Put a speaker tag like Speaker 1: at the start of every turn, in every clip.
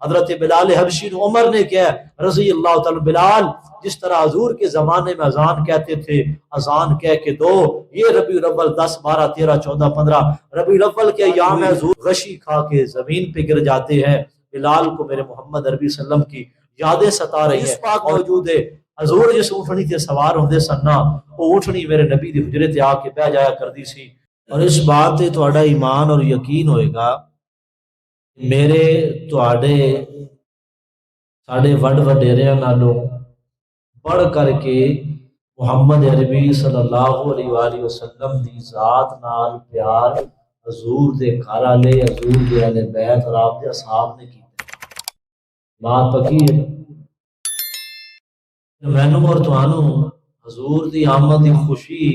Speaker 1: حضرت بلال حبشی عمر نے کیا رضی اللہ تعالی بلال جس طرح حضور کے زمانے میں اذان کہتے تھے اذان کہہ کے دو، یہ ربیع الاول 10 12 13 14 15 ربیع الاول کے ایام میں حضور غشی کھا کے زمین پہ گر جاتے ہیں، بلال کو میرے محمد عربی صلی اللہ علیہ وسلم کی یادیں ستا رہی ہیں۔ اس پاک موجود ہے حضور جس اونٹنی تے سوار ہوندے سن وہ اونٹنی میرے نبی دی حجرے تے آ کے بہ جایا کردی سی۔ اور اس بات تے تہاڈا ایمان اور یقین ہوئے گا، میرے تہاڈے ساڈے وڈ وڈیریاں نالوں بڑھ کر کے محمد عربی صلی اللہ علیہ وآلہ وسلم دی ذات نال پیار حضور دے گھر والے، حضور دے اہل بیت اور آپ دے اصحاب نے کیتا۔ بات پکی ہے۔ مینوں اور تانوں حضور دی آمد دی خوشی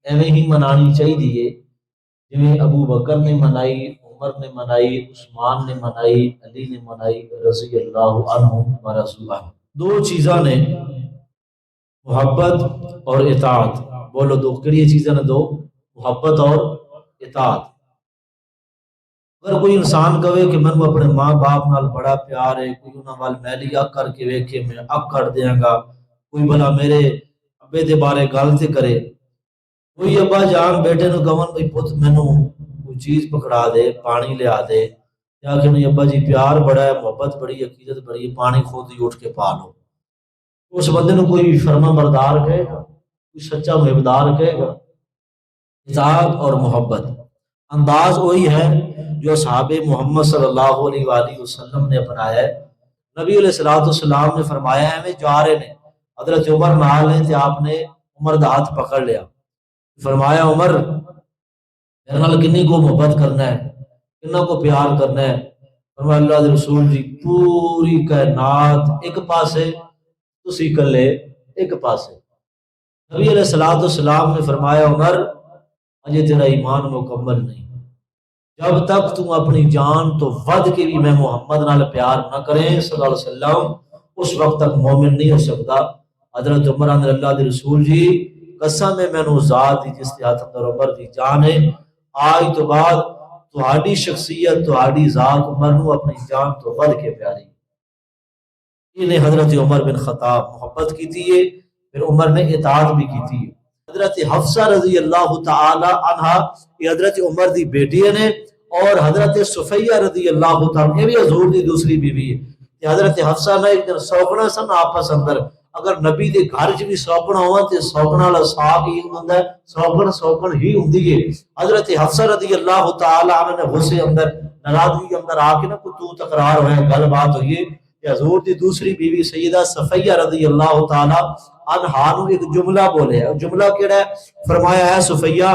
Speaker 1: ایویں ہی منانی چاہیے جویں ابو بکر نے منائی، عمر نے منائی، عثمان نے منائی، علی نے منائی رضی اللہ عنہم و رضوا عنہ۔ دو چیزاں نے محبت اور اطاعت، بولو دو کڑی چیزاں نے دو، محبت اور اطاعت۔ اگر کوئی انسان کہے کہ میں اپنے ماں باپ نال بڑا پیار ہے، کوئی انہاں وال میلی اک کر کے ویکھے میں اک کر دیاں گا، کوئی بلا میرے ابے دے بارے گل تے کرے، کوئی ابا جان بیٹے نو کہن بھئی پت مینوں کوئی چیز پکڑا دے، پانی لیا دے، یا کہ نہیں ابا جی پیار بڑا ہے، محبت بڑی، عقیدت بڑی ہے، پانی خود ہی اٹھ کے پا لو، اس بندے نو کوئی فرما بردار کہے گا، کوئی سچا محبدار کہے گا۔ اطاعت اور محبت انداز وہی ہے جو اصحاب محمد صلی اللہ علیہ وآلہ وسلم نے اپنایا ہے۔ نبی علیہ السلام نے فرمایا ہے میں جا رہے نے، حضرت عمر نال نے تے آپ نے عمر دا ہاتھ پکڑ لیا، فرمایا عمر میرے نال کنی کو محبت کرنا ہے، کنہ کو پیار کرنا ہے؟ فرمایا اللہ دے رسول جی پوری کائنات ایک پاسے، تسی کلے ایک پاسے۔ نبی علیہ السلام نے فرمایا عمر اجے تیرا ایمان مکمل نہیں، جب تک تم اپنی جان تو ود کے بھی میں محمد نال پیار نہ کریں صلی اللہ علیہ وسلم اس وقت تک مومن نہیں ہو سکتا۔ حضرت عمر نے اللہ دے رسول جی قسم ہے مینوں ذات دی جس کے ہاتھ اندر عمر دی جان ہے، آج تو بعد تہاڈی شخصیت تہاڈی ذات عمر نو اپنی جان تو ود کے پیاری۔ انہیں حضرت عمر بن خطاب محبت کی تھی ہے، پھر عمر نے اطاعت بھی کی تھی۔ حضرت حفصہ رضی اللہ تعالی عنہ یہ حضرت عمر دی بیٹی نے، اور حضرت صفیہ رضی اللہ تعالی یہ بھی حضور دی دوسری بیوی ہے۔ حضرت حفصہ نے ایک دن سوکنا سن آپس اندر، اگر نبی دے گھر چ بھی سوکنا ہوا تے سوکنا والا ساگ ہی ہوندا ہے، سوکن ہی ہوندی ہے۔ حضرت حفصہ رضی اللہ تعالی عنہ نے غصے اندر ناراضگی اندر آ کے نہ کوئی تو تکرار ہویا، گل بات ہوئی ہے کہ حضور دی دوسری بیوی سیدہ صفیہ رضی اللہ تعالی عنہا نو ایک جملہ بولے، جملہ کیڑا ہے؟ فرمایا ہے صفیہ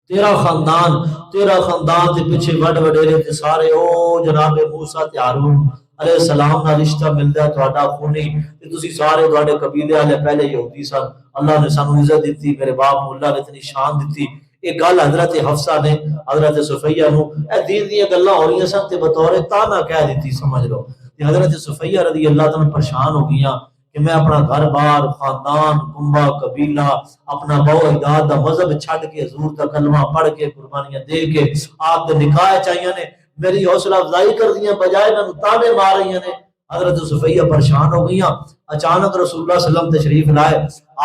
Speaker 1: تیرا خاندان تے پیچھے وڈ وڈیرے تے سارے او جناب موسیٰ تے ہارون علیہ السلام نال رشتہ ملدا ہے تہاڈا خونی، تے تسی سارے تہاڈے قبیلے والے پہلے یہودی سن، اللہ نے سانو عزت دیتی، میرے باپ کو اللہ نے اتنی شان دیتی۔ ایک گل حضرت حفصہ نے حضرت صفیہ نو اے دین دی گلاں ہو رہی سن تے بطور تانا کہہ دیتی، سمجھ لو۔ تے حضرت صفیہ رضی اللہ تعالی پریشان ہو گئیاں کہ میں اپنا گھر بار خاندان کنبہ قبیلہ اپنا بہو اجداد دا مذہب چھڈ کے حضور دا کلمہ پڑھ کے قربانیاں دے کے آپ دے نکاح چاہیے نے، میری حوصلہ افزائی کر دیاں بجائے میں تانے مار رہی نے۔ حضرت صفیہ پریشان ہو گئیاں۔ اچانک رسول اللہ صلی اللہ علیہ وسلم تشریف لائے،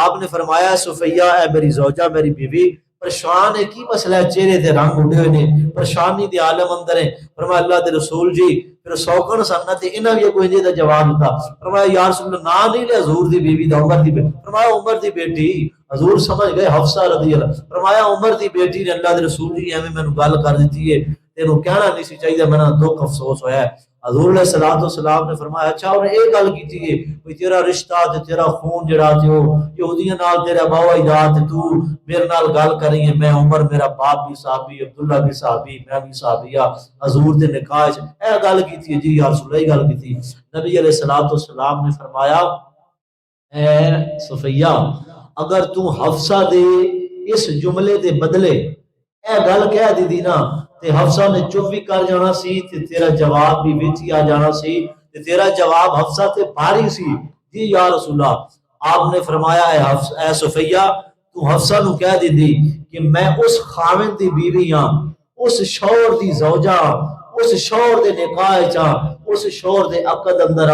Speaker 1: آپ نے فرمایا صفیہ اے میری زوجہ میری بیوی پریشان ہے، کی مسئلہ ہے؟ چہرے تے رنگ اڑے ہوئے نے، پریشانی دے عالم اندر ہے۔ فرمایا اللہ دے رسول جی پھر سوکن سنت انہاں بھی کوئی نہیں دا جواب دیتا۔ فرمایا یا رسول اللہ نا نہیں لے حضور دی بیوی دا، عمر دی بیٹی۔ فرمایا عمر دی بیٹی، حضور سمجھ گئے حفصہ رضی اللہ۔ فرمایا عمر دی بیٹی نے اللہ دے رسول جی ایویں مینوں گل کر دیتی ہے، تینوں کہنا نہیں سی چاہیے، میں نا دکھ افسوس ہویا ہے۔ حضور علیہ السلام نے فرمایا اچھا انہیں یہ گل کی ہے کوئی تیرا رشتہ تے تیرا خون جڑا تے وہ یہودیاں نال تیرا باوا اجداد تے تو میرے نال گل کری ہے، میں عمر میرا باپ بھی صحابی، عبداللہ بھی صحابی، میں بھی صحابی ہاں، حضور دے نکاح وچ اے گل کیتی ہے؟ جی یا رسول اللہ گل کیتی۔ نبی علیہ السلام نے فرمایا اے صفیہ اگر تو حفصہ دے اس جملے دے بدلے اے گل کہہ دی نا تے حفصہ نے چپ بھی کر جانا سی تے تیرا جواب بھی وچ ہی آ جانا سی تے تیرا جواب حفصہ تے بھاری سی۔ جی یا رسول اللہ۔ آپ نے فرمایا اے صفیہ تو حفصہ نو کہہ دی کہ میں اس خاوند دی بیوی ہاں، اس شوہر دی زوجہ، اس شور دے نکاح چا اس شور دے عقد اندر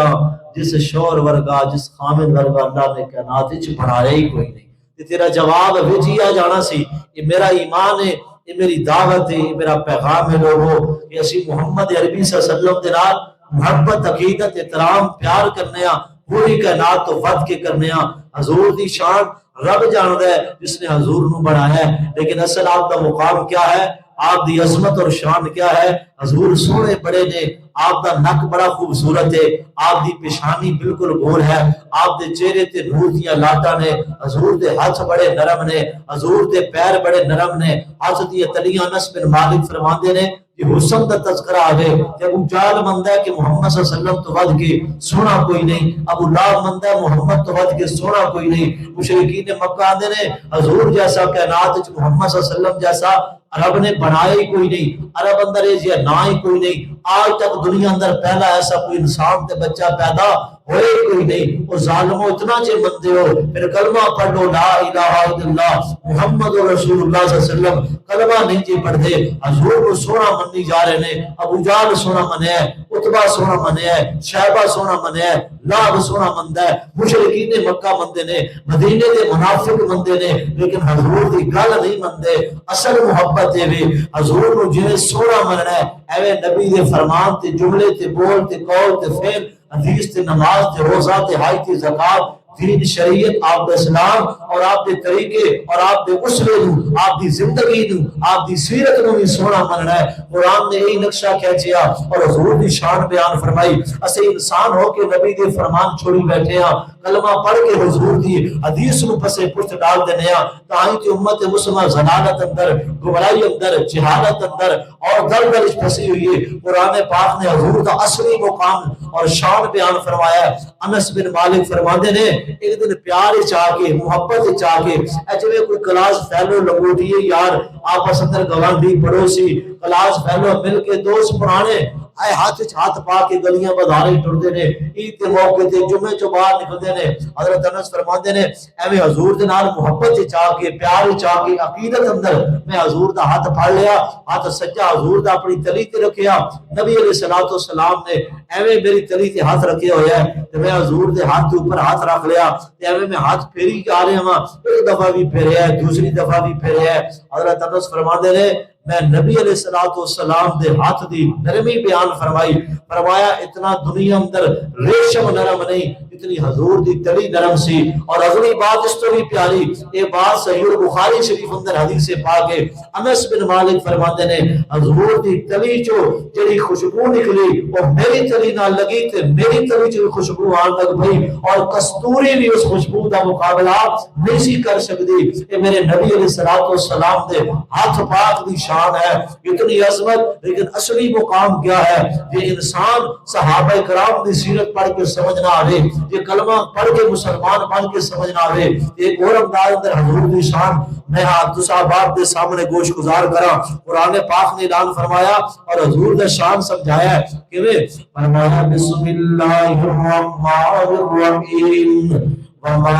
Speaker 1: جس شور ورگا جس خامد ورگا اللہ نے کائنات وچ بنایا ہی کوئی نہیں تے تیرا جواب وچ ہی آ جانا سی یہ میرا ایمان ہے یہ میری دعوت ہے یہ میرا پیغام ہے لوگوں کہ اسی محمد عربی صلی اللہ علیہ وسلم دے نال محبت عقیدت احترام پیار کرنے پوری کائنات تو ود کے کرنے حضور دی شان رب جاندا ہے جس نے حضور نو بنایا ہے لیکن اصل آپ دا مقام کیا ہے آپ دی عظمت اور شان کیا ہے حضور سونے بڑے نے آپ دا نک بڑا خوبصورت ہے آپ دی پیشانی بالکل گول ہے آپ دے چہرے تے نور دیاں لاٹاں نے حضور دے ہاتھ بڑے نرم نے حضور دے پیر بڑے نرم نے ہاتھ دی تلیاں انس بن مالک فرماندے نے کہ حسن دا تذکرہ آگے کہ ابو جال مندہ ہے کہ محمد صلی اللہ علیہ وسلم تو ود کے سونا کوئی نہیں ابو لہب مندہ ہے محمد تو ود کے سونا کوئی نہیں مشرکین مکہ آندے نے حضور جیسا کائنات وچ محمد صلی اللہ علیہ وسلم جیسا عرب نے بنایا ہی کوئی نہیں عرب اندر یہ نہ ہی کوئی نہیں آج تک دنیا اندر پہلا ایسا کوئی انسان تے بچہ پیدا ہوئے کوئی نہیں اور ظالموں اتنا چے بندے ہو پھر کلمہ پڑھ لو لا الہ الا اللہ محمد رسول اللہ صلی اللہ علیہ وسلم کلمہ نہیں جی پڑھ دے حضور کو سونا منی جا رہے نے ابو جال سونا منیا ہے عتبہ سونا منیا ہے شیبہ سونا منیا ہے لہب سونا مندہ ہے مشرکین مکہ مندے نے مدینے دے منافق مندے نے لیکن حضور دی گل نہیں مندے اصل محبت دے وی حضور نو جویں سونا مننا ہے ایویں نبی دے فرمان تے جملے تے بول تے قول تے فعل حدیث تے نماز تے روزہ تے حج تے زکات دین شریعت آپ دا اسلام اور آپ دے طریقے اور آپ دے اسوے نو آپ دی زندگی نو آپ دی سیرت نو بھی سونا مننا ہے قرآن نے یہی نقشہ کھینچیا اور حضور دی شان بیان فرمائی اسے انسان ہو کے نبی دے فرمان چھوڑی بیٹھے ہیں کلمہ پڑھ کے حضور دی حدیث نو پسے پشت ڈال دینے ہیں تاہی کہ امت مسلمہ زلالت اندر گمراہی اندر جہالت اندر اور دلدل پھنسی ہوئی ہے قرآن پاک نے حضور دا اصلی مقام اور شان بیان فرمایا ہے انس بن مالک فرماندے نے ایک دن پیار چاہ کے محبت چاہ کے ایجوے کوئی کلاس فیلو لنگوٹیے یار آپس اندر گوانڈی پڑوسی کلاس فیلو مل کے دوست پرانے آئے ہاتھ پا کے گلیاں بدھارے ٹردے نے عید کے موقع تے جمعے چوں باہر نکلدے نے حضرت انس فرماندے نے ایویں حضور دے نال محبت چاہ کے پیار چاہ کے عقیدت اندر میں حضور دا ہاتھ پھڑ لیا ہاتھ سجا حضور دا اپنی تلی تے رکھیا نبی علیہ الصلوۃ والسلام نے ایویں میری تلی تے ہاتھ رکھیا ہویا ہے تے میں حضور دے ہاتھ دے اوپر ہاتھ رکھ لیا تے ایویں میں ہاتھ پھیری جا رہا ہاں ایک دفعہ بھی پھیریا ہے دوسری دفعہ بھی پھیریا ہے حضرت انس فرماندے نے میں نبی علیہ الصلوۃ والسلام دے ہاتھ دی نرمی بیان فرمائی فرمایا اتنا دنیا اندر ریشم نرم نہیں اتنی حضور دی تلی نرم سی اور اگلی بات اس تو بھی پیاری یہ بات صحیح بخاری شریف اندر حدیث پاک ہے انس بن مالک فرماتے نے حضور دی تلی جو جڑی خوشبو نکلی وہ میری تلی نہ لگی تے میری تلی جو خوشبو آن لگ پئی اور کستوری بھی اس خوشبو دا مقابلہ نہیں سی کر سکتی یہ میرے نبی علیہ الصلوۃ والسلام دے ہاتھ پاک دی شان ہے اتنی عظمت لیکن اصلی مقام کیا ہے یہ انسان صحابہ کرام دی سیرت پڑھ کے سمجھنا آوے یہ کلمہ پڑھ کے مسلمان بن کے سمجھنا آوے ایک اور انداز اندر حضور دی شان میں آپ صحابات دے سامنے گوش گزار کرا قرآن پاک نے اعلان فرمایا اور حضور دے شان سمجھایا ہے کہ فرمایا بسم اللہ الرحمن الرحیم وما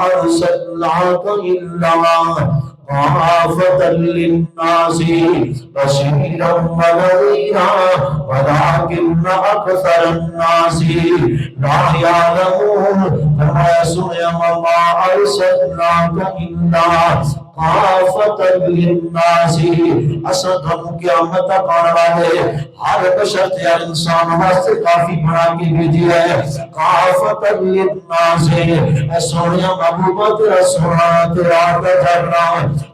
Speaker 1: ارسلناک الا كافة للناس بشيرا ونذيرا ولكن أكثر الناس لا يعلمون كما سمع ما أرسلناك إلا كافة للناس اسد ہم قیامت تک آنے والے ہر بشر ہر انسان واسطے کافی بنا کے بھیجی ہے کافت للناس اے سونیا محبوبہ تیرا سونا تیرا جھرنا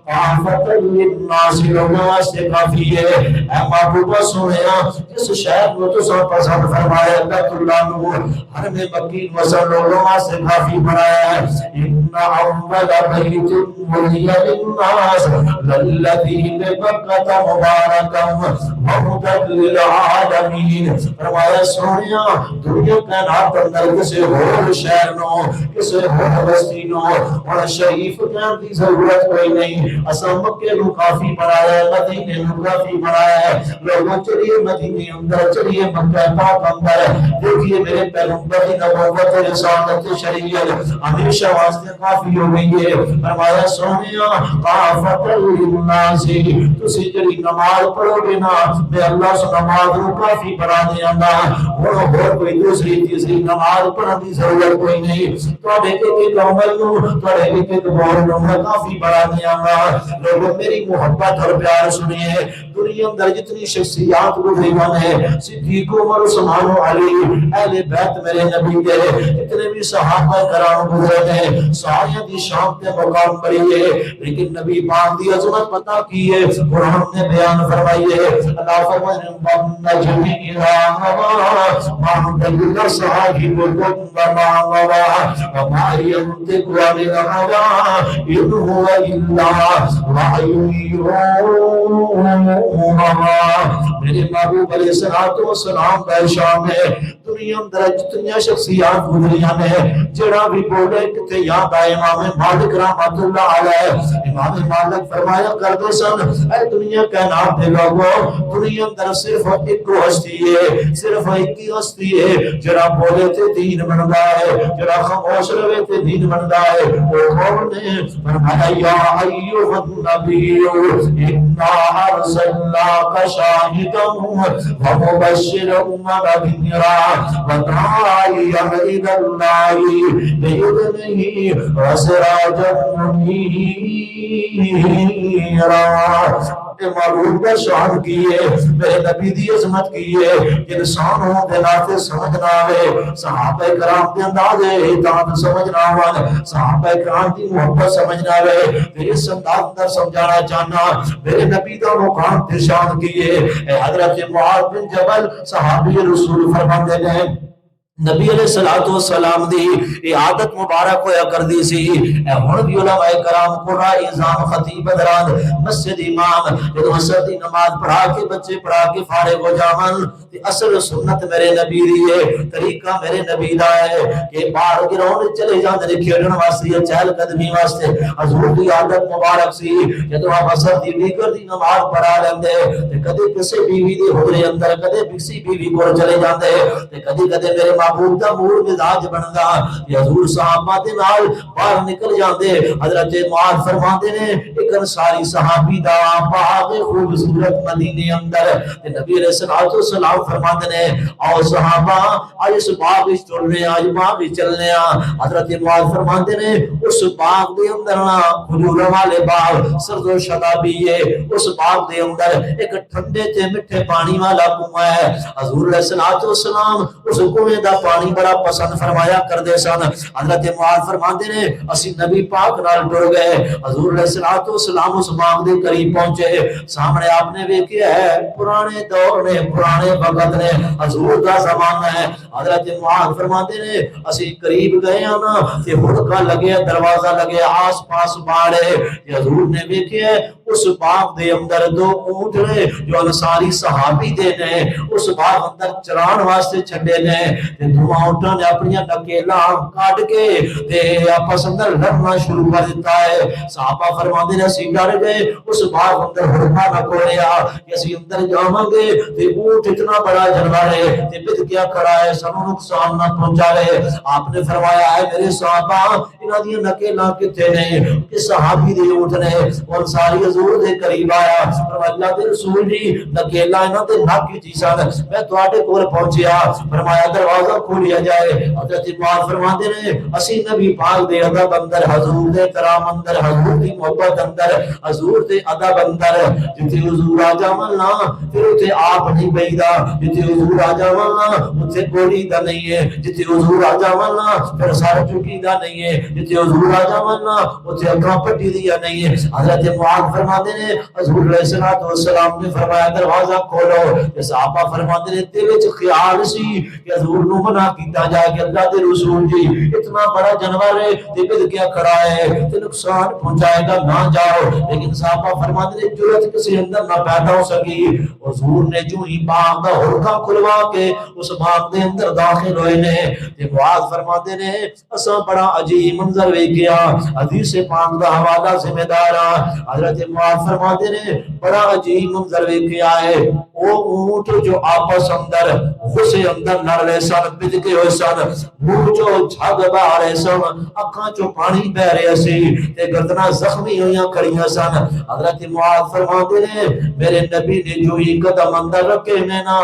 Speaker 1: کافت للناس لوگوں واسطے کافی ہے اے محبوبہ سونیا جس شہر کو تو سب پسند فرمایا بیت اللہ نور ہر میں مکی وسط لوگوں واسطے کافی بنایا ہے ان اول بیت ولی للناس للذی ببکۃ مبارکا وہدی للعالمین فرمایا سونیا دنیا کائنات اندر کسی اور شہر نو کسی اور بستی نو اور شریف کہنے کی ضرورت کوئی نہیں اساں مکے نو کافی بنایا ہے مدینے نو کافی بنایا ہے لوگوں چلیے مدینے اندر چلیے مکہ پاک اندر دیکھیے میرے پیغمبر کی نبوت رسالت شریعت ہمیشہ واسطے کافی ہو گئی ہے فرمایا سونیا کافۃ للناس، تسی جڑی نماز پڑھو گے نا میں اللہ سے نماز کو کافی بنا دیاں گا، اور کوئی دوسری تیسری نماز پڑھنے کی ضرورت کوئی نہیں، تواڈے ایک عمل نو تواڈے ایک بول نو میں کافی بنا دیاں گا۔ لوگوں میری محبت اور پیار سنیے، دنیا اندر جتنی شخصیات گزری ہیں، صدیق عمر عثمان علی اہل بیت میرے نبی کے اتنے بھی صحابہ کرام گزرے ہیں، سارے دی شان تے مقام بڑی ہے، لیکن نبی پاک دی عظمت پتہ کی ہے، قرآن نے بیان فرمائی ہے، اللہ فرمائے وَالنَّجْمِ إِذَا هَوَىٰ مَا ضَلَّ صَاحِبُكُمْ وَمَا غَوَىٰ وَمَا يَنطِقُ عَنِ الْهَوَىٰ إِنْ هُوَ إِلَّا وَحْيٌ يُوحَىٰ۔ میرے محبوب علیہ السلام کا ارشاد ہے، دنیا اندر جتنی شخصیات گزریاں نے جڑا بھی بولے کتے یاد آئے امام مالک رحمۃ اللہ علیہ، امام مالک فرمایا کرتے سن اے دنیا کائنات دے لوگوں، دنیا اندر صرف ایک ہستی ہے، صرف ایک ہی ہستی ہے جڑا بولے تے دین بندا ہے، جڑا خاموش رہے تے دین بندا ہے، وہ کون ہے؟ فرمایا یا ایھا النبی انا ارسلناک شاہدا ومبشرا ونذیرا وداعیا الی اللہ بإذنہ وسراجا منیرا۔ معلوم کا شان کی ہے، میرے نبی دی عظمت کی ہے، انسان ہوں دے ناتے سمجھنا ہے، صحابہ کرام دے اندازے اطاعت سمجھنا ہے، صحابہ کرام دی محبت سمجھنا ہے، پھر اس انداز اندر سمجھانا چاہنا میرے نبی دا مقام تے شان کی ہے۔ حضرت معاذ بن جبل صحابی رسول فرماندے ہیں نبی علیہ الصلوۃ والسلام دی یہ عادت مبارک ہویا کردی سی، اے ہن بھی علماء کرام قرآن نظام خطیب حضرات مسجد امام جدوں عصر دی نماز پڑھا کے بچے پڑھا کے فارغ ہو جاون تے اصل سنت میرے نبی دی ہے، طریقہ میرے نبی دا ہے کہ باہر گراؤنڈ چلے جاندے نے کھیڈن واسطے یا چہل قدمی واسطے، حضور دی عادت مبارک سی جدوں آپ عصر دی دیگر دی نماز پڑھا لیندے تے کدے کسے بیوی دے حجرے اندر کدے کسی بیوی کول چلے جاندے تے کدے کدے میرے محبوب دا موڈ مزاج بندا کہ حضور صحابہ دے نال باہر نکل جاندے۔ حضرت معاذ فرماندے نے ایک انصاری صحابی دا باغ خوبصورت مدینے اندر تے نبی علیہ الصلوۃ والسلام فرماندے نے او صحابہ اج اس باغ وچ چلنے اج باغ وچ چلنے آ۔ حضرت معاذ فرماندے نے اس باغ دے اندر نا کھجور والے باغ سرد و شادابی ہے، اس باغ دے اندر ایک ٹھنڈے تے میٹھے پانی والا کنواں ہے، حضور علیہ الصلوۃ والسلام اس کنویں دا پانی بڑا پسند فرمایا کردے سن۔ حضرت معاذ فرماندے نے اسی نبی پاک نال ٹر گئے، حضور علیہ الصلوۃ والسلام اس باغ دے قریب پہنچے، سامنے آپ نے ویکھیا ہے پرانے دور نے پرانے وقت نے حضور دا زمانہ ہے۔ حضرت معاذ فرماندے نے اسی قریب گئے ہاں نا تے ہڑکا لگے دروازہ لگے آس پاس باڑے، حضور نے ویکھیا اس باغ دے اندر دو اونٹ نے جو انصاری صحابی دے نے اس باغ اندر چران واسطے چھڈے نے تے دونوں اونٹاں نے اپنی نکیلاں کاٹ کے تے آپس اندر لڑنا شروع کر دیتا ہے۔ صحابہ فرماندے نے اسی ڈر گئے اس باغ اندر ہڑکا نہ کھولیا کہ اسی اندر جاواں گے تے اونٹ اتنا بڑا جانور ہے تے بد کیا کھڑا ہے سانوں نقصان نہ پہنچاوے۔ آپ نے فرمایا ہے میرے صحابہ انہاں دی نکیلاں کتے نے کہ صحابی دے اونٹ نے اور ساری حضور دے قریب آیا فرمایا اللہ دے رسول جی نکیلاں انہاں دے نک وچ سن میں تواڈے کول پہنچیا، فرمایا دروازہ کھولیا جائے۔ حضرت معاذ فرماندے نے اسی نبی پاک دے ادب اندر حضور دے کرام اندر حضور دی محبت اندر حضور دے ادب اندر جتھے حضور آ جاون نا پھر اوتھے آپ نہیں بیٹھدا، جتھے حضور آ جاون نا اوتھے بولی دا نہیں ہے، جتھے حضور آ جاون نا پھر سر چکی دا نہیں ہے، جتھے حضور آ جاون نا اوتھے اکھاں پٹی دی نہیں ہے۔ حضرت معاذ فرماندے نے حضور علیہ الصلوۃ والسلام نے فرمایا دروازہ کھولو، تے صحابہ فرماندے نے دل وچ خیال سی کہ حضور نو منع کیتا جائے کہ اللہ دے رسول جی اتنا بڑا جانور ہے تے بد کیا کھڑا ہے تے نقصان پہنچائے گا نہ جاؤ، لیکن صحابہ فرماتے ہیں جرأت کسی اندر نہ پیدا ہو سکی۔ حضور نے جو ہی باغ دا ہڑکا کھلوا کے اس باغ دے اندر داخل ہوئے نے تے معاذ فرماتے نے اساں بڑا عجیب منظر ویکھیا، حدیث پاک دا حوالہ ذمہ دار حضرت معاذ فرماتے نے بڑا عجیب منظر ویکھیا ہے، او اونٹ جو آپس اندر غصے اندر لڑ رہے سن سن بدکے ہوئے سن منہ چو جھگ باہر رہے سن اکھاں چو پانی بہ رہے سی تے گردناں زخمی ہوئیاں کھڑیاں سن حضرت معاذ فرماتے نے میرے نبی نے جو ہی قدم اندر رکھے میں نا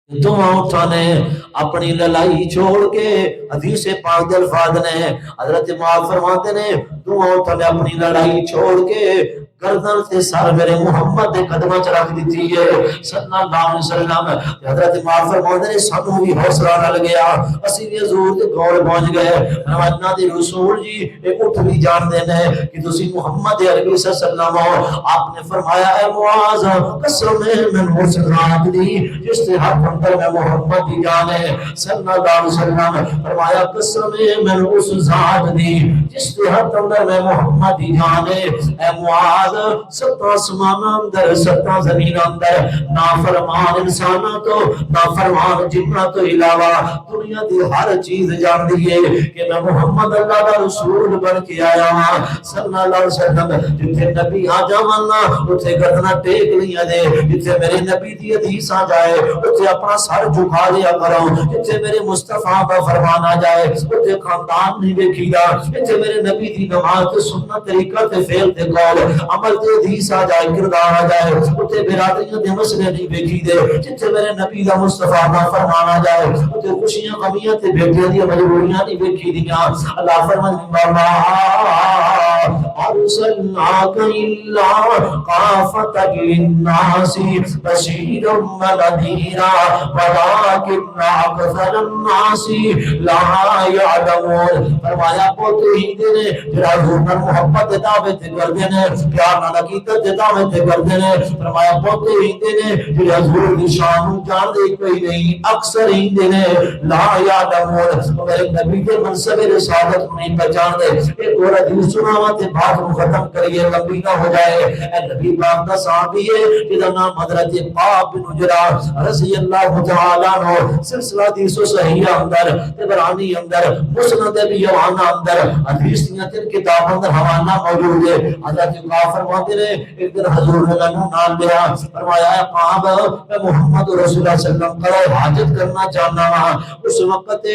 Speaker 1: دعا اٹھانے اپنی للائی چھوڑ کے حدیث پاک دے الفاظ نے حضرت معاذ فرماتے نے دعا اٹھانے اپنی لڑائی چھوڑ کے گردن سے سر میرے محمد دے قدمہ چ رکھ دیتی ہے صلی اللہ علیہ وسلم حضرت معاذ فرماتے نے سانو بھی حوصلہ نہ گیا اسی بھی حضور دے کول پہنچ گئے فرمایا دی رسول جی اے اٹھ بھی جان دینے کہ تسی محمد عربی صلی اللہ علیہ وسلم آپ نے فرمایا اے معاذ قسم ہے میں اس ذات دی جس کے ہاتھ اندر میں محمد کی جان ہے صلی اللہ علیہ وسلم فرمایا قسم ہے میں اس ذات دی جس کے ہاتھ اندر میں محمد کی جان ہے اے معاذ ست آسمان اندر ست زمین اندر نافرمان انسان تو نافرمان جنہ تو علاوہ دنیا دی ہر چیز جان دیئے کہ میں محمد اللہ کا رسول بن کے آیا ہوں صلی اللہ علیہ وسلم جتھے نبی آ جاوانا اتھے گردنا ٹیک لیا دے جتھے میرے نبی دی حدیث آ جائے اتھے اپنا سر جھکا لیا کرو جتھے میرے مصطفیٰ کا فرمان آ جائے اتھے خاندان نہیں دیکھی دا جتھے میرے نبی دی نماز تے سنت طریقہ تے فعل تے قول عمل تے حدیث آ جائے کردار آ جائے اتھے برادریاں دے مسئلے نہیں دیکھی دے جتھے میرے نبی دا مصطفیٰ کا فرمان آ جائے اتھے خوشیاں غمیاں تے بیٹیاں دی مجبوریاں نہیں دیکھی دیاں اللہ فرمان ارسلناک الا کافۃ للناس بشیرا ونذیرا ولکن اکثر الناس لا یعلمون فرمایا پوتے ہی دے نے جڑا حضور نال محبت دے دعوے تے کردے نے پیار نال عقیدت دے دعوے تے کردے نے فرمایا پوتے ہی دے نے جڑے حضور دی شان نوں جان دے کوئی نہیں اکثر ہی دے نے لا یعلمون میرے نبی دے منصب رسالت نہیں پہچان دے ایک اور حدیث سناواں تے بات کو ختم کریے لمبی نہ ہو جائے اے نبی پاک دا صحابی ہے جدا نام حضرت کعب بن عجرہ رضی اللہ تعالی عنہ سلسلہ حدیث صحیح اندر طبرانی اندر مسند ابی یوانا اندر حدیث تین کتاب اندر حوالہ موجود ہے حضرت کعب فرماتے ہیں ایک دن حضور نے نال لیا فرمایا اے کعب میں محمد رسول اللہ صلی اللہ علیہ وسلم کا حاجت کرنا چاہنا ہوں اس وقت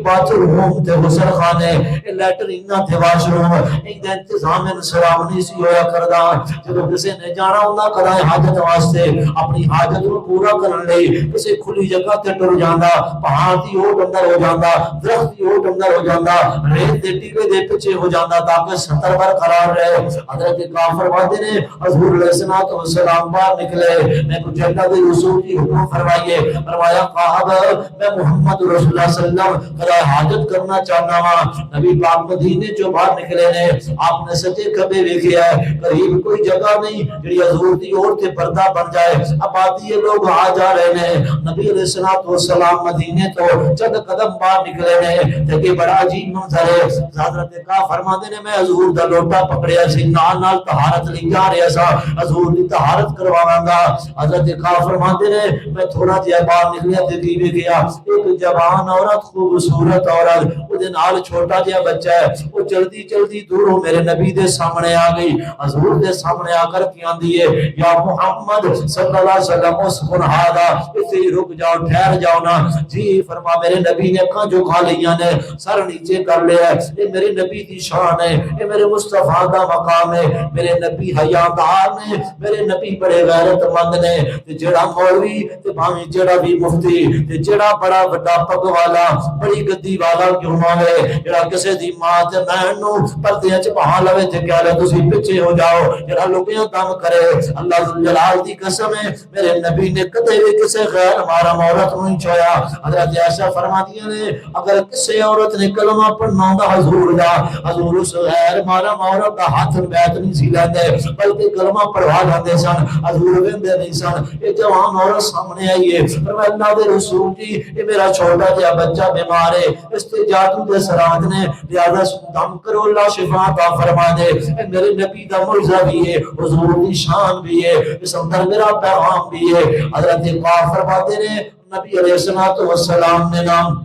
Speaker 1: باتھ روم تے غسل خانے لیٹرین تے واش روم ایک دن انتظام انسلام نہیں سی ہویا کردا جب کسی نے جانا ہوندا کدا حاجت واسطے اپنی حاجت کو پورا کرن لئی کسی کھلی جگہ تے ٹر جاندا پہاڑ دی اوٹ اندر ہو جاندا درخت دی اوٹ اندر ہو جاندا ریت دے ٹیلے دے پیچھے ہو جاندا تاکہ ستر برقرار رہے حضرت کعب فرماتے نے حضور علیہ الصلوۃ والسلام باہر نکلے میں کچھ اللہ دے رسول کی حکم فرمائیے فرمایا کعب میں محمد رسول اللہ صلی اللہ علیہ وسلم کا حاجت کرنا چاہنا ہوں نبی پاک مدینے جو باہر نکلے نے آپ نے سجے کبے دیکھا ہے قریب کوئی جگہ نہیں جڑی حضور دی اور تے پردہ بن جائے آبادی لوگ آ جا رہے ہیں نبی علیہ الصلوۃ والسلام مدینے تو چند قدم باہر نکلے نے تے کہ بڑا عجیب منظر ہے حضرت کا فرماتے نے میں حضور دا لوٹا پکڑیا سی نال نال طہارت لے جا رہا سا حضور دی طہارت کرواواں گا حضرت کا فرماتے نے میں تھوڑا جہا باہر نکلیا تے دیوے گیا ایک جوان عورت خوبصورت عورت او دے نال چھوٹا جہا بچہ ہے وہ جلدی جلدی دوروں میرے نبی دے سامنے آ گئی حضور دے سامنے آ کر کی آندی ہے یا محمد صلی اللہ علیہ وسلم اسکن ہادا اسے رک جاؤ ٹھہر جاؤ نا جی فرما میرے نبی نے اکھاں جو کھا لیاں نے سر نیچے کر لیا ہے یہ میرے نبی دی شان ہے یہ میرے مصطفیٰ دا مقام ہے میرے نبی حیادار نے میرے نبی بڑے غیرت مند نے تے جڑا مولوی تے بھاویں جڑا بھی مفتی تے جڑا بڑا بڑا پگ والا بڑی گدی والا کیوں نہ ہے جڑا کسے دی ماں تے بہن نو پردے وچ بہا لوے تے کہہ لے تسی پیچھے ہو جاؤ جڑا لوگیاں کام کرے اللہ ذو جلال دی قسم ہے میرے نبی نے کدے بھی کسے غیر محرم عورت نو نہیں چھویا حضرت عائشہ فرماتی ہیں اگر کسے عورت نے کلمہ پڑھنا ہوندا حضور دا حضور اس غیر محرم عورت دا ہاتھ بیت نہیں سی لیندے بلکہ کلمہ پڑھوا لیندے سن حضور ویندے نہیں سن یہ جوان عورت سامنے آئی ہے فرمایا اللہ دے رسول جی یہ میرا چھوٹا جہا بچہ بیمار ہے اس تے جادو دے سرات نے لہذا دم کرو اللہ شفا عطا فرما دے میرے نبی دا معجزہ بھی ہے حضور دی شان بھی ہے اس اندر میرا پیغام بھی ہے حضرت کعب فرماتے نے نبی علیہ الصلوۃ والسلام نے نام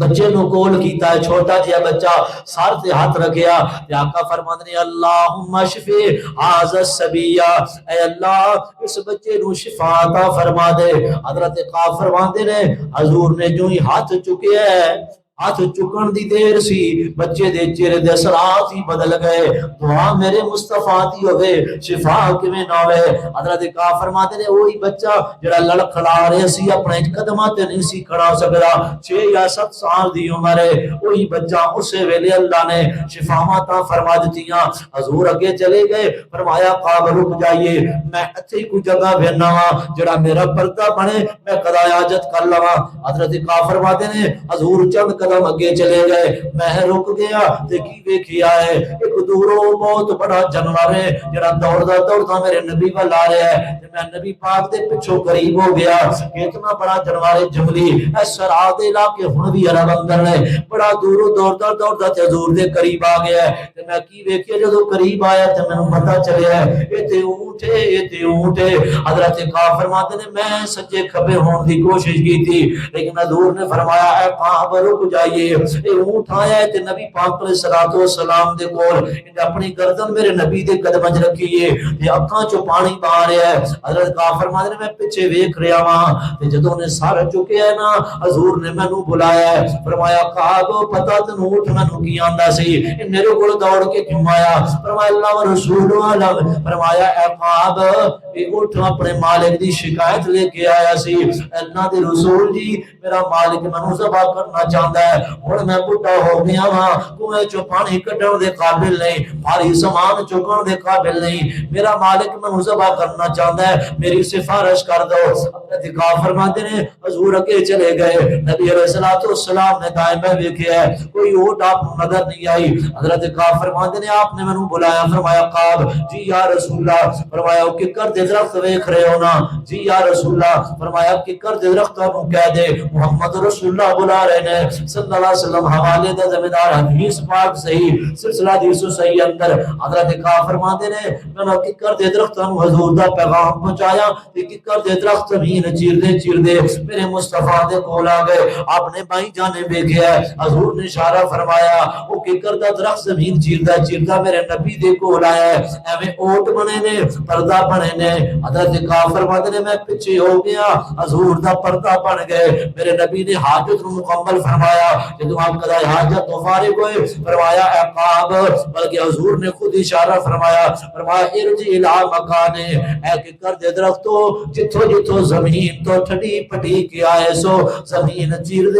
Speaker 1: بچے نو کول کیتا ہے، چھوٹا جہا بچہ سر تے ہاتھ رکھیا تے آقا فرماندے نے اللہم اشفی ھذا الصبیہ، اے اللہ اس بچے نو شفا عطا فرما دے۔ حضرت قاف فرماندے نے حضور نے جو ہی ہاتھ چکیا ہے، ہاتھ چکن دی دیر سی بچے دے چہرے دے اثرات ہی بدل گئے۔ دعا میرے مصطفیٰ دی ہوئے شفا کیویں نہ ہوئے۔ حضرت کا فرماتے نے وہی بچہ جڑا لڑکھڑا رہا سی اپنے قدماں تے نہیں سی کھڑا سکدا، 6 یا 7 سال دی عمر ہے، وہی بچہ اسی ویلے اللہ نے شفاواں عطا فرما دتیاں۔ حضور اگے چلے گئے، فرمایا قاب رک جائیے، میں اتھے کوئی جگہ بھیجنا وا جڑا میرا پردہ بنے میں قضا حاجت کر لواں۔ حضرت کا فرماتے نے حضور چند قدم اگے چلے گئے، میں رک گیا تے کی ویکھیا ہے ایک دوروں بہت بڑا جانور ہے جڑا دوڑدا دوڑدا میرے نبی ول آ رہا ہے تے میں نبی پاک دے پیچھے قریب ہو گیا کہ اتنا بڑا جانور ہے جنگلی اے سرا دے علاقے ہن بھی عرب اندر ہے، بڑا دوروں دوڑدا دوڑدا تے حضور دے قریب آ گیا ہے تے میں کی ویکھیا جدوں قریب آیا تے مینوں پتہ چلیا ہے اے تے اونٹ ہے، اے تے اونٹ ہے۔ حضرت کا فرماتے نے میں سجے کھبے ہون دی کوشش کی تھی لیکن حضور نے فرمایا اے قاب رک جائیے، اے اونٹ آیا ہے تے نبی پاک علیہ الصلوۃ والسلام دے کول انہیں اپنی گردن میرے نبی دے قدم وچ رکھی ہے تے اکھاں چوں پانی باہر رہا ہے۔ حضرت کا فرماتے نے میں پیچھے ویکھ رہا ہاں تے جدوں نے سر چکیا ہے نا حضور نے مینوں بلایا ہے، فرمایا قاب پتہ تینوں اونٹ مینوں کی آندا سی، اے میرے کول دوڑ کے کیوں آیا؟ فرمایا اللہ و رسول عالم، فرمایا اے قاب اے اونٹ اپنے مالک دی شکایت لے کے آیا سی، اللہ دے رسول جی میرا مالک مینوں ذبح کرنا چاہتا ہے، ہن میں بڈھا ہو گیا ہاں، کنویں چوں پانی کڈن دے قابل نہیں، بھاری سامان چکن دے قابل نہیں، میرا مالک مینوں ذبح کرنا چاہتا ہے، میری سفارش کر دو۔ حضرت کا فرماتے نے حضور اگے چلے گئے، نبی علیہ الصلوۃ والسلام نے دائما دیکھا ہے کوئی اونٹ آپ نظر نہیں آئی۔ حضرت کا فرماتے نے آپ نے مینوں بلایا، فرمایا قاب جی یا رسول اللہ، فرمایا کہ کر دے درخت ویکھ رہے ہو نا؟ جی یا رسول اللہ، فرمایا کہ کر دے درخت نوں کہہ دے محمد رسول اللہ بلا رہے ہیں صلی اللہ علیہ وسلم، حوالے دا زمیندار حدیث پاک صحیح سلسلہ حدیث صحیح اندر حضرت کا فرماتے نے میں کہ کر دے درخت نوں حضور دا پیغام پہنچایا کہ کر دے درخت زمین چیر دے میرے مصطفیٰ دے کول آ گئے، آپ نے بائیں جانب دیکھا ہے، حضور نے اشارہ فرمایا وہ کہ کر دا درخت زمین چیردا میرے نبی دے کول آیا ہے، ایویں اونٹ بنے نے پردہ بنے نے۔ حضرت کا فرماتے نے میں پیچھے ہو گیا، حضور دا پردہ بن گئے، میرے نبی نے حاجت نو مکمل فرمایا، جدوں آپ قضاء حاجت تو فارغ ہوئے فرمایا اے قاب، بلکہ حضور نے خود اشارہ فرمایا، فرمایا ارجع الی مکان، اے کہ کر دے درختو جتھوں جتھوں زمین تو ٹھڈی پٹی کے آئے سو زمین چیر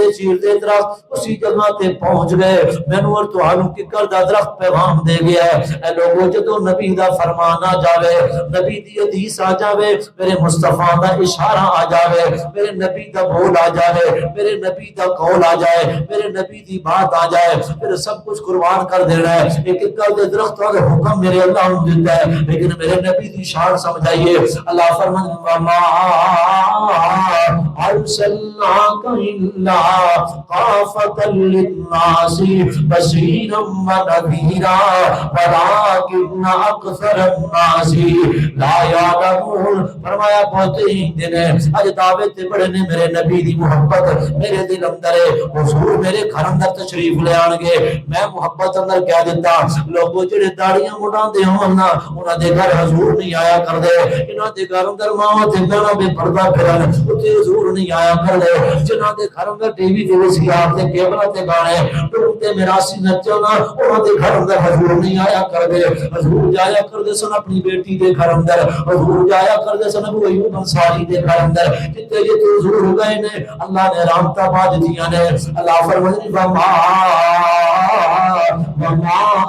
Speaker 1: دے درخت اسی جگہ تے پہنچ گئے، مینوں اور تہانوں کہ کر دا درخت پیغام دے گیا ہے۔ اے لوگوں جدوں نبی دا فرمان آ جاوے، نبی دی حدیث آ جاوے، میرے مصطفیٰ دا اشارہ آ جاوے، میرے نبی دا بول آ جائے، میرے نبی دا قول آ جائے، میرے نبی دی بات آ جائے، پھر سب کچھ قربان کر دینا ہے۔ ایک کل دے درخت کا حکم میرے اللہ نے دیتا ہے، لیکن میرے نبی دی شان سمجھائیے۔ اللہ فرمان وما ارسلناک الا کافۃ للناس بشیرا ونذیرا ولکن اکثر الناس لا یعلمون۔ فرمایا بہت ہی دن ہے اج دعوے تے بڑے نے میرے نبی دی محبت میرے دل اندر ہے، حضور میرے گھر اندر تشریف لے آن گے، میں محبت اندر کہہ دیتا لوگوں جڑے داڑیاں مڈاندے ہون نا انہاں دے گھر حضور نہیں آیا کردے، انہاں دے گھر اندر ماں تے بہنا بے پردہ پھرن اوتے حضور نہیں آیا کردے، جنہاں دے گھر اندر ٹی وی تے وسیعات تے کیبلاں تے گانے ٹوٹ تے میراثی نچنا انہاں دے گھر اندر حضور نہیں آیا کردے۔ حضور جایا کردے سن اپنی بیٹی دے گھر اندر، حضور جایا کردے سن ابو ایوب انصاری دے گھر اندر، جتے جتے حضور ہو گئے نے اللہ نے رحمتاں باج دیاں نے۔ اللہ فرماتے وما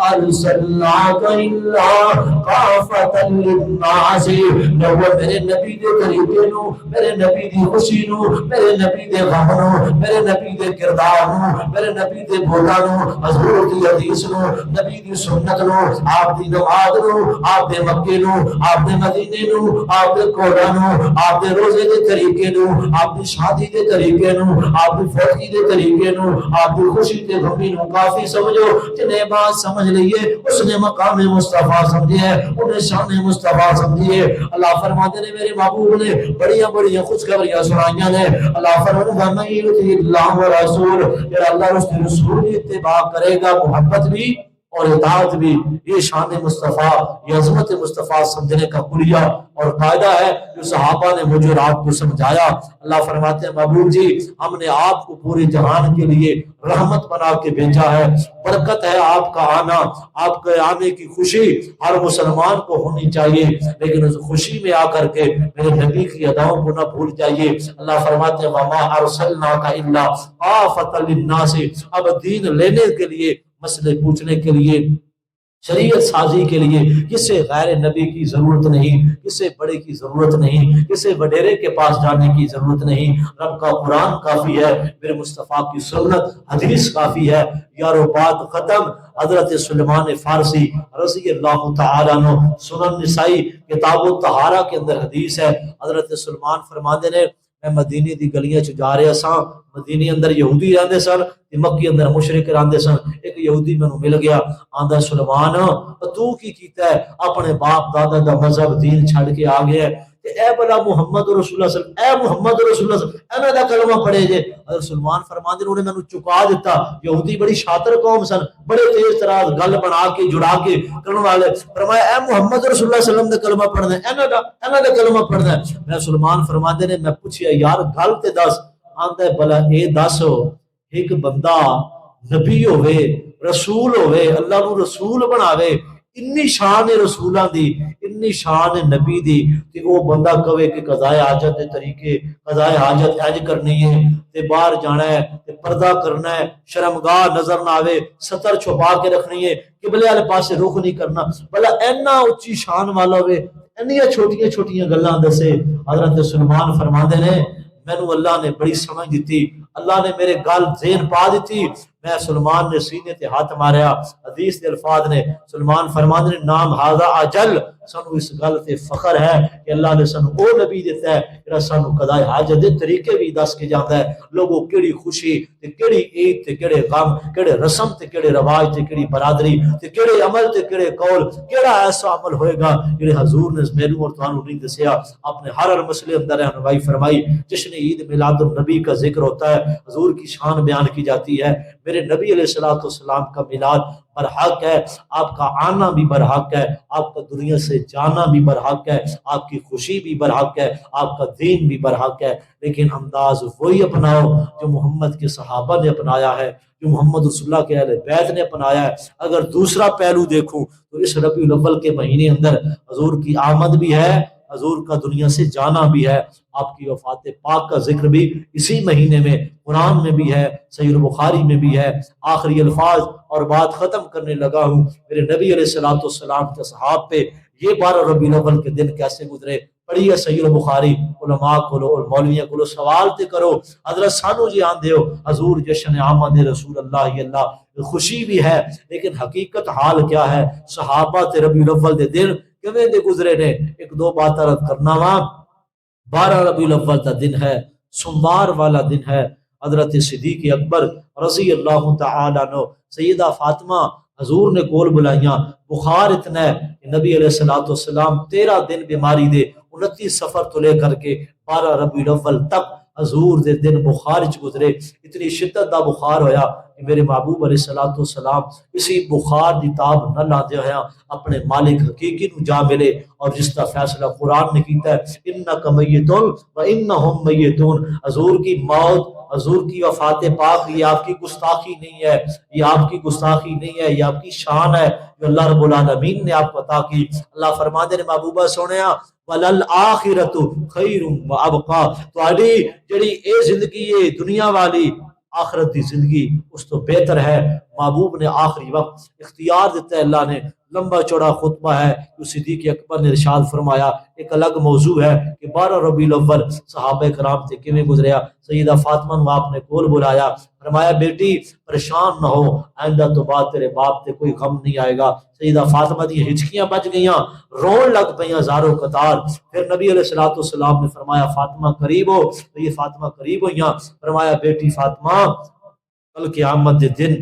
Speaker 1: ارسلناک الا کافۃ للناس، لوگ میرے نبی دے طریقے نو، میرے نبی دی خوشی نو، میرے نبی دے غم نو، میرے نبی دے کردار نو، میرے نبی دے بولا نو، حضور دی حدیث نو، نبی دی سنت نو، آپ دی نماز نو، آپ دے مکے نو، آپ دے مدینے نو، آپ دے کوڑا نو، آپ دے روزے دے طریقے نو، آپ دی شادی دے طریقے نو، آپ دی فوتگی دے طریقے نو، آپ دی خوشی تے غمی نو کافی سمجھو جنہیں بات سمجھ لیے اس نے مقام مصطفیٰ سمجھی ہے، انہیں شان مصطفیٰ سمجھی ہے۔ اللہ فرماتے ہیں میرے محبوب نے بڑیاں بڑیاں خوشخبریاں سنائیاں نے۔ اللہ فرماتے ہیں میں یطیع اللہ و رسول، یہ اللہ اور اس کے رسول کی اتباع کرے گا، محبت بھی اور اطاعت بھی، یہ شان مصطفیٰ، یہ عظمت مصطفیٰ سمجھنے کا کلیہ اور قاعدہ ہے جو صحابہ نے مجھے اور آپ کو سمجھایا۔ اللہ فرماتے ہیں محبوب جی ہم نے آپ کو پورے جہان کے لیے رحمت بنا کے بھیجا ہے، برکت ہے آپ کا آنا، آپ کے آنے کی خوشی ہر مسلمان کو ہونی چاہیے، لیکن اس خوشی میں آ کر کے میرے نبی کی اداؤں کو نہ بھول جائیے۔ اللہ فرماتے ہیں وَمَا أَرْسَلْنَاكَ إِلَّا كَافَةً لِلنَّاسِ، اب دین لینے کے لیے، مسئلے پوچھنے کے لیے، شریعت سازی کے لیے کسے غیر نبی کی ضرورت نہیں، کسے بڑے کی ضرورت نہیں، کسے وڈیرے کے پاس جانے کی ضرورت نہیں۔ رب کا قرآن کافی ہے، میرے مصطفیٰ کی سنت حدیث کافی ہے۔ یارو بات ختم۔ حضرت سلیمان فارسی رضی اللہ تعالیٰ عنہ، سنن نسائی کتاب الطہارہ کے اندر حدیث ہے، حضرت سلیمان فرماندے نے میں مدینے دی گلیاں چ جا رہا سا، مدینے اندر یہودی رہندے سن تے مکی اندر مشرک رہندے سن، ایک یہودی مینوں مل گیا، آندا سلیمان تو کی کیتا ہے، اپنے باپ دادا دا مذہب دین چھڈ کے آ گیا ہے، تے اے بلا محمد رسول اللہ صلی اللہ علیہ وسلم، اے محمد رسول اللہ صلی اللہ علیہ وسلم، انہاں دا کلمہ پڑھے جے۔ حضرت سلیمان فرماندے انہوں نے مینوں چکا دیتا، یہودی بڑی شاطر قوم سن، بڑے تیز تراز گل بنا کے جڑا کے کرن والے، فرمایا اے محمد رسول اللہ صلی اللہ علیہ وسلم دا کلمہ پڑھنا ہے، انہاں دا کلمہ پڑھنا ہے۔ میں سلیمان فرماندے نے میں پوچھیا یار گل تے دس، آندا ہے بلا اے دس ایک بندہ نبی ہوئے رسول ہوئے اللہ نو رسول بناوے، انی شان رسولاں دی انی شان نبی دی، تے وہ بندہ کہے کہ قضائے حاجت دے طریقے، قضائے حاجت اج کرنی ہے تے باہر جانا ہے تے پردہ کرنا ہے، شرمگاہ نظر نہ آوے، ستر چھپا کے رکھنی ہے، قبلے والے پاسے رخ نہیں کرنا، بھلا اینا اچھی شان والا ہوئے اینیاں چھوٹیاں چھوٹیاں گلاں دسے۔ حضرت سلیمان فرماندے نے مینوں اللہ نے بڑی سمجھ دیتی، اللہ نے میرے گل ذہن پا دیتی۔ میں سلمان نے سینے تے ہاتھ ماریا، حدیث دے الفاظ نے سلمان فرماندے نے نام ھذا اجل، سانو اس گل تے فخر ہے کہ اللہ نے سانو او نبی دیتا ہے جڑا سانو قضاء حاجت دے طریقے بھی دس کے جاندا ہے، لوگوں کیڑی خوشی تے کیڑی عید تے کیڑے غم، کیڑے رسم تے کیڑے رواج تے کیڑی برادری تے کیڑے عمل تے کیڑے قول، کیڑا ایسا عمل ہوئے گا جڑے حضور نے مینوں اور تانوں نہیں دسیا۔ اپنے ہر مسئلے اندر رہنمائی فرمائی۔ جشن عید میلاد النبی کا ذکر ہوتا ہے، حضور کی شان بیان کی جاتی ہے، میرے نبی علیہ السلام کا میلاد برحق ہے، آپ کا آنا بھی برحق ہے، آپ کا دنیا سے جانا بھی برحق ہے، آپ کی خوشی بھی برحق ہے، آپ کا دین بھی برحق ہے، لیکن انداز وہی اپناؤ جو محمد کے صحابہ نے اپنایا ہے، جو محمد رسول اللہ کے اہل بیت نے اپنایا ہے۔ اگر دوسرا پہلو دیکھوں تو اس ربیع الاول کے مہینے اندر حضور کی آمد بھی ہے، حضور کا دنیا سے جانا بھی ہے، آپ کی وفات پاک کا ذکر بھی اسی مہینے میں قرآن میں بھی ہے، صحیح البخاری میں بھی ہے۔ آخری الفاظ اور بات ختم کرنے لگا ہوں، میرے نبی علیہ السلام کے صحاب پہ یہ 12 ربیع الاول کے دن کیسے گزرے، پڑھیے صحیح البخاری، علماء کھولو اور مولویاں کھولو، سوال تے کرو، حضرت سانو جی آن دیو حضور جشن آمد رسول اللہ اللہ، خوشی بھی ہے لیکن حقیقت حال کیا ہے، صحابہ تے ربیع الاول دے دن کیویں دے گزرے نے۔ ایک دو بات عرض کرنا وا، 12 ربیع الاول کا دن ہے، سوموار والا دن ہے، حضرت صدیق اکبر رضی اللہ تعالیٰ عنہ، سیدہ فاطمہ حضور نے کول بلائیاں، بخار اتنا ہے کہ نبی علیہ السلام 13 دن بیماری دے، 29 سفر تو لے کر کے 12 ربیع الاول تک حضور دے دن بخار چ گزرے، اتنی شدت دا بخار ہویا کہ میرے محبوب علیہ السلام اسی بخار دی تاب نہ لاندے ہویا اپنے مالک حقیقی نو جا ملے، اور جس کا فیصلہ قرآن نے کیتا ہے انک میتون و انہم میتون، حضور کی موت، حضور کی وفات پاک یہ آپ کی گستاخی نہیں ہے، یہ آپ کی گستاخی نہیں ہے، یہ آپ کی شان ہے جو اللہ رب العالمین نے آپ کو عطا کی۔ اللہ فرماتے نے محبوبہ سونیا وَلَلْآخِرَةُ خَيْرٌ وَأَبْقَىٰ، تہاڈی جڑی اے زندگی ہے دنیا والی، آخرت دی زندگی اس تو بہتر ہے۔ محبوب نے آخری وقت اختیار دیتا ہے، اللہ نے لمبا چوڑا خطبہ ہے جو صدیق اکبر نے ارشاد فرمایا، ایک الگ موضوع ہے کہ 12 ربیع الاول صحابہ کرام تے کیویں گزریا۔ سیدہ فاطمہ نو آپ نے کول بلایا، فرمایا بیٹی پریشان نہ ہو، آئندہ تو بعد تیرے باپ تے کوئی غم نہیں آئے گا۔ سیدہ فاطمہ دی ہچکیاں بچ گئیاں، رون لگ پئیاں زاروں قطار۔ پھر نبی علیہ السلام نے فرمایا فاطمہ قریب ہو، تو یہ فاطمہ قریب ہوئیاں، فرمایا بیٹی فاطمہ کل قیامت دے دن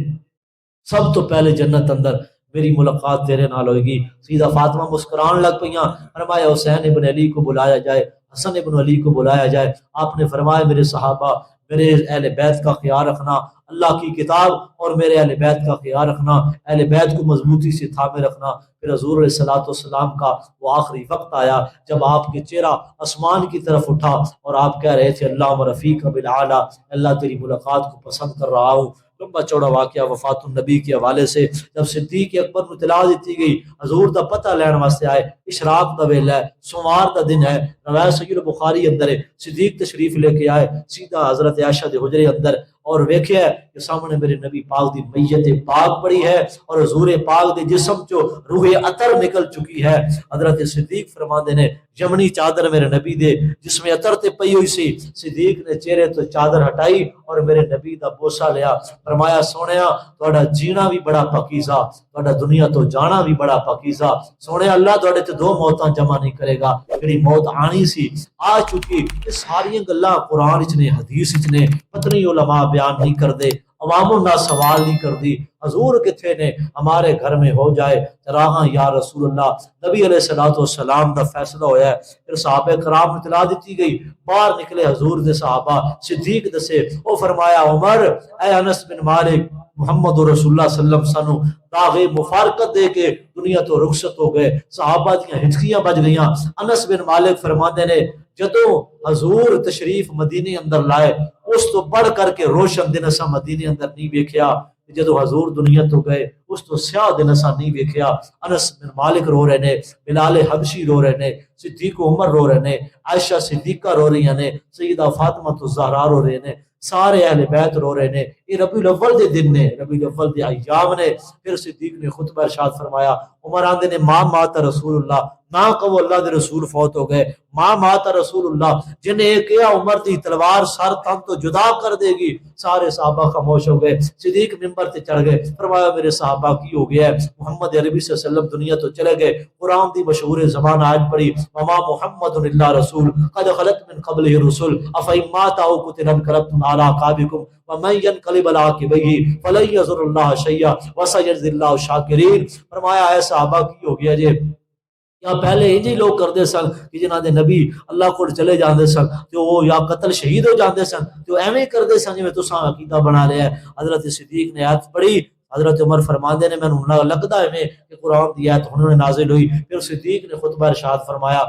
Speaker 1: سب تو پہلے جنت اندر میری ملاقات تیرے نال ہوئے گی۔ سیدہ فاطمہ مسکران لگ پئیاں، فرمایا حسین ابن علی کو بلایا جائے، حسن ابن علی کو بلایا جائے۔ آپ نے فرمایا میرے صحابہ، میرے اہل بیت کا خیال رکھنا، اللہ کی کتاب اور میرے اہل بیت کا خیال رکھنا، اہل بیت کو مضبوطی سے تھامے رکھنا۔ پھر حضور علیہ الصلوۃ والسلام کا وہ آخری وقت آیا جب آپ کے چہرہ آسمان کی طرف اٹھا اور آپ کہہ رہے تھے اللہ رفیق بالعالی، اللہ تیری ملاقات کو پسند کر رہا ہوں۔ لمبا چوڑا واقعہ وفات النبی کے حوالے سے جب صدیق اکبر کو اطلاع دیتی گئی، حضور دا پتہ لین واسطے آئے، اشراق دا ویلا ہے، سوموار دا دن ہے، روایت صحیح البخاری اندر ہے، صدیق تشریف لے کے آئے سیدھا حضرت عائشہ دے حجرے اندر، اور ویکھیا کہ سامنے میرے نبی پاک دی میت پاک پڑی ہے اور حضور پاک دے جسم چو روح عطر نکل چکی ہے۔ حضرت صدیق فرماندے نے یمنی چادر میرے نبی دے جس میں عطر تے پئی ہوئی سی، صدیق نے چہرے تو چادر ہٹائی اور میرے نبی دا بوسہ لیا، فرمایا سونیا تہاڈا جینا بھی بڑا پاکیزہ، تہاڈا دنیا تو جانا بھی بڑا پاکیزہ، سونیا اللہ تہاڈے تے دو موتاں جمع نہیں کرے گا، جڑی موت آنی سی آ چکی۔ یہ ساری گلاں قرآن وچ نے، حدیث وچ نے، پتنی علماء بیان نہیں کردے، عوام الناس سوال نہیں کردی، حضور کتھے نے ہمارے گھر میں ہو جائے چراغاں یا رسول اللہ۔ نبی علیہ الصلوۃ والسلام دا فیصلہ ہویا ہے، پھر صحابہ کرام کو اطلاع دیتی گئی، باہر نکلے حضور دے صحابہ، صدیق دسے، او فرمایا عمر اے انس بن مالک، محمد رسول اللہ صلی اللہ علیہ وسلم سانو داغ مفارقت دے کے دنیا تو رخصت ہو گئے، صحابہ دیاں ہچکیاں بج گئیاں۔ انس بن مالک فرماندے نے جدوں حضور تشریف مدینے اندر لائے اس تو بڑھ کر کے روشن دن اساں مدینے اندر نہیں ویکھیا، جدو حضور دنیا تو گئے اس تو سیاہ دن اساں نہیں ویکھیا۔ انس بن مالک رو رہے نے، بلال حبشی رو رہے نے، صدیق عمر رو رہے نے، عائشہ صدیقہ رو رہی نے، سیدہ فاطمہ الزہرا رو رہے نے، سارے اہل بیت رو رہے نے۔ یہ ربیع الاول دے دن نے، ربیع الاول دے ایام نے۔ پھر صدیق نے خطبہ ارشاد فرمایا، عمر آندے نے ماں مات رسول اللہ، نہ کہو اللہ دے رسول فوت ہو گئے، ماں مات رسول اللہ، جنہیں ایک کیا عمر دی تلوار سر تن تو جدا کر دے گی۔ سارے صحابہ خاموش ہو گئے، صدیق ممبر تے چڑھ گئے، فرمایا میرے صحابہ کی ہو گیا ہے، محمد عربی صلی اللہ علیہ وسلم دنیا تو چلے گئے۔ قرآن دی مشہور زبان آیت پڑھی، وما محمد الا رسول قد خلت من قبلہ الرسل افإن مات أو قتل انقلبتم على أعقابكم ومن ينقلب على عقبيه فلن يضر الله شيئا وسيجزي الله الشاكرين۔ فرمایا اے صحابہ کی ہو گیا جی، یا پہلے انج ہی لوگ کردے سن کہ جنہاں دے نبی اللہ کو چلے جاندے سن تے وہ یا قتل شہید ہو جاندے سن تے وہ ایویں کردے سن جویں تساں عقیدہ بنا لیا ہے۔ حضرت صدیق نے آیت پڑھی، حضرت عمر فرماندے نے مینوں لگدا ہے کہ قرآن دی آیت ہن نازل ہوئی۔ پھر صدیق نے خطبہ ارشاد فرمایا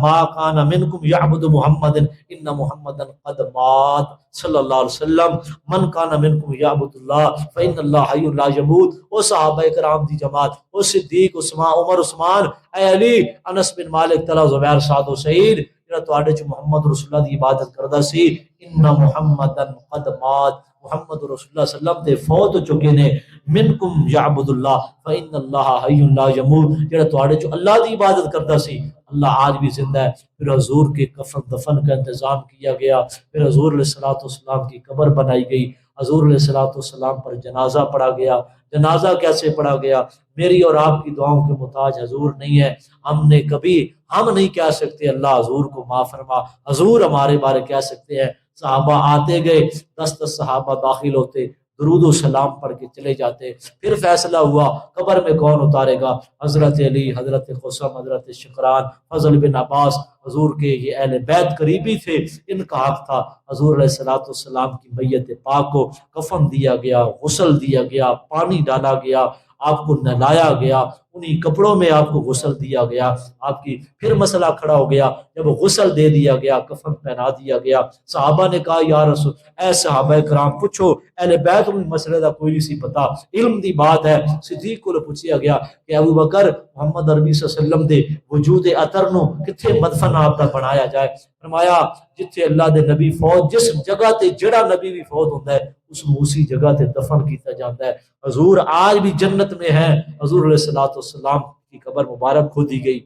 Speaker 1: ما کان منکم یعبد محمد ان محمدا قد مات صلی اللہ علیہ وسلم، من کان منکم یعبد اللہ فإن اللہ حی لا یموت۔ او صحابہ کرام دی جماعت، او صدیق، عمر، عثمان، اے علی، انس بن مالک، طلحہ، زبیر، سعد و سعید، جڑا تواڈے چ محمد رسول اللہ دی عبادت کردا سی، ان محمدا قد مات، محمد رسول اللہ صلی اللہ علیہ وسلم تے فوت ہو چکے نے، منکم یعبد اللہ فإن اللہ حی لا یموت، جڑا تواڈے چ اللہ دی عبادت کردا سی اللہ آج بھی زندہ ہے۔ پھر حضور کے کفن دفن کا انتظام کیا گیا، پھر حضور علیہ الصلوۃ والسلام کی قبر بنائی گئی، حضور علیہ الصلوۃ والسلام پر جنازہ پڑھا گیا۔ جنازہ کیسے پڑھا گیا؟ میری اور آپ کی دعاؤں کے محتاج حضور نہیں ہے، ہم نہیں کہہ سکتے اللہ حضور کو معاف فرما، حضور ہمارے بارے کہہ سکتے ہیں۔ صحابہ آتے گئے، 10 صحابہ داخل ہوتے، درود و سلام پڑھ کے چلے جاتے۔ پھر فیصلہ ہوا قبر میں کون اتارے گا، حضرت علی، حضرت قسم، حضرت شکران، فضل بن عباس، حضور کے یہ اہل بیت قریبی تھے، ان کا حق تھا۔ حضور علیہ الصلوۃ والسلام کی میت پاک کو کفن دیا گیا، غسل دیا گیا، پانی ڈالا گیا، آپ کو نہلایا گیا، انہی کپڑوں میں آپ کو غسل دیا گیا۔ آپ کی پھر مسئلہ کھڑا ہو گیا، جب غسل دے دیا گیا، کفن پہنا دیا گیا، صحابہ نے کہا یا رسول، اے صحابہ کرام پوچھو، اہل بیت میں مسئلے کا کوئی نہیں سی پتا، علم دی بات ہے۔ صدیق کو پوچھیا گیا کہ ابو بکر، محمد عربی صلی اللہ علیہ وسلم دے وجود اطہر نو کتھے مدفن آپ دا بنایا جائے؟ فرمایا جتھے اللہ دے نبی فوت، جس جگہ تے جڑا نبی بھی فوت ہوتا ہے اس کو اسی جگہ تے دفن کیتا جاتا ہے۔ حضور آج بھی جنت میں ہیں، حضور علیہ الصلوۃ والسلام کی قبر مبارک کھودی گئی۔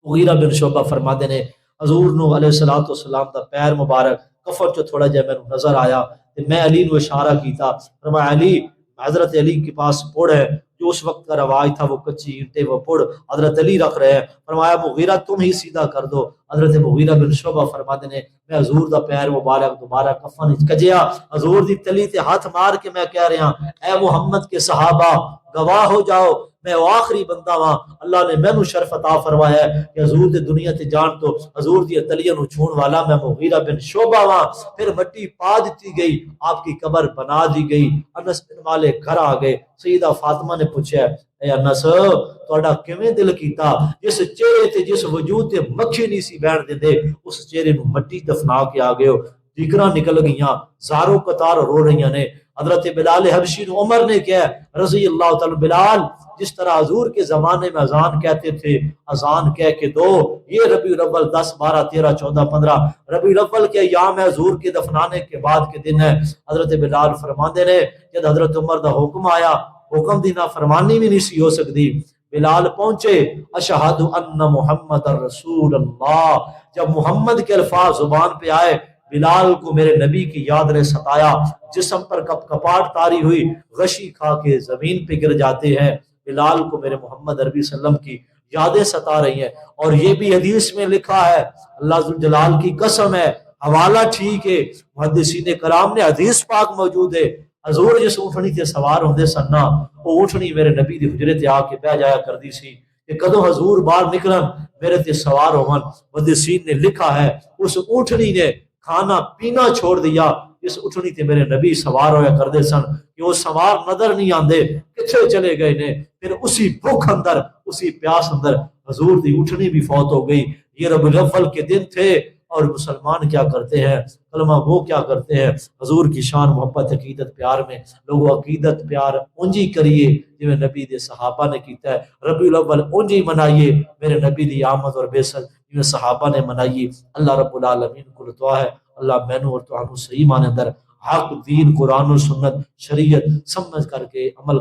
Speaker 1: مغیرہ بن شعبہ فرماتے نے حضور نو علیہ الصلوۃ والسلام دا پیر مبارک کفر چ تھوڑا جہا میں نظر آیا تے میں علی نو اشارہ کیتا، فرمایا علی حضرت علی کے پاس پڑ ہے، جو اس وقت کا رواج تھا، وہ کچی اینٹیں وہ پڑ حضرت علی رکھ رہے ہیں، فرمایا مغیرہ تم ہی سیدھا کر دو۔ حضرت مغیرہ بن شعبہ فرماتے نے میں حضور دا پیر مبارک دوبارہ کفن وچ کجیا، حضور دی تلی تے ہاتھ مار کے میں کہہ رہا اے محمد کے صحابہ گواہ ہو جاؤ میں وہ آخری بندہ ہاں، اللہ نے مینوں شرف عطا فرمایا ہے کہ حضور دی دنیا تے جان تو حضور دی تلیاں نو چھون والا میں مغیرہ بن شعبہ ہاں۔ پھر مٹی پا دیتی گئی، آپ کی قبر بنا دی گئی، انس بن مالک گھر آ گئے، سیدہ فاطمہ نے پوچھا اے انس تہاڈا کیویں دل کیتا جس چہرے تے جس وجود تے مکھی نہیں سی بہن دیندے اس چہرے نو مٹی دفنا کے آ گئے ہو؟ دیگراں نکل گئیاں، زاروں قطار رو رہیاں نے۔ حضرت بلال حبشی نے عمر نے کہا رضی اللہ تعالی بلال جس طرح حضور کے زمانے میں اذان کہتے تھے اذان کہہ کے دو، یہ ربیع الاول 10 12 13 14 15 ربیع الاول کے ایام ہے، حضور کے دفنانے کے بعد کے دن ہے۔ حضرت بلال فرماندے نے جب حضرت عمر دا حکم آیا، حکم دی نافرمانی بھی نہیں سی ہو سکتی، بلال پہنچے اشہد ان محمد رسول اللہ، جب محمد کے الفاظ زبان پہ آئے بلال کو میرے نبی کی یاد نے ستایا، جسم پر کپ کپاٹ تاری ہوئی، غشی کھا کے زمین پہ گر جاتے ہیں، بلال کو میرے محمد عربی صلی اللہ علیہ وسلم کی یادیں ستا رہی ہیں۔ اور یہ بھی حدیث میں لکھا ہے، اللہ ذوالجلال کی قسم ہے، حوالہ ٹھیک ہے، محدثین کرام نے حدیث پاک موجود ہے، حضور جس اونٹنی تے سوار ہوندے سننا وہ اونٹنی میرے نبی دی حجرے تے آ کے بہ جایا کردی سی کہ کدوں حضور باہر نکلن میرے تے سوار ہون۔ محدثین نے لکھا ہے اس اونٹنی نے کھانا پینا چھوڑ دیا، اس اٹھنی تے میرے نبی سوار ہویا کردے سن کہ وہ سوار نظر نہیں آندے کتھے چلے گئے نے۔ پھر اسی بھوک اندر اسی پیاس اندر حضور دی اٹھنی بھی فوت ہو گئی۔ یہ ربیع الاول کے دن تھے اور مسلمان کیا کرتے ہیں، کلمہ وہ کیا کرتے ہیں، حضور کی شان محبت عقیدت پیار میں لوگوں عقیدت پیار اونجی کریے جو نبی دے صحابہ نے کیتا ہے، ربیع الاول اونجی منائیے میرے نبی دی آمد اور بعثت جو صحابہ نے منائی۔ اللہ رب العالمین کو دعا ہے اللہ مینوں اور تانوں صحیح معنی اندر حق دین قرآن و سنت شریعت سمجھ کر کے عمل